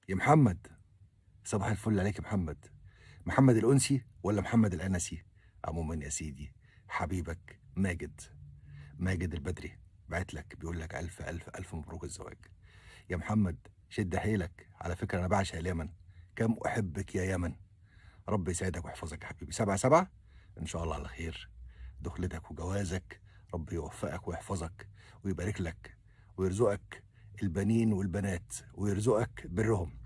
يا محمد، صباح الفل عليك يا محمد. محمد الأنسي ولا محمد الأنسي؟ عموما يا سيدي، حبيبك ماجد البدري بعت لك بيقول لك ألف ألف ألف مبروك الزواج. يا محمد شد حيلك، على فكرة أنا بعشق اليمن، كم أحبك يا يمن. ربي يسعدك ويحفظك يا حبيبي. 7/7 إن شاء الله على خير، دخلتك وجوازك، ربي يوفقك ويحفظك ويبارك لك ويرزقك البنين والبنات ويرزقك برهم.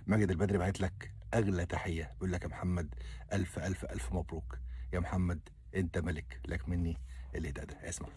ماجد البدري بعت لك اغلى تحيه، بيقول لك يا محمد الف الف الف مبروك. يا محمد انت ملك، لك مني الهداء ده. اسمع.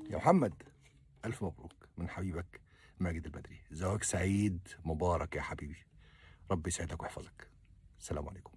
يا محمد ألف مبروك من حبيبك ماجد البدري، زواج سعيد مبارك يا حبيبي، ربي يسعدك ويحفظك. السلام عليكم.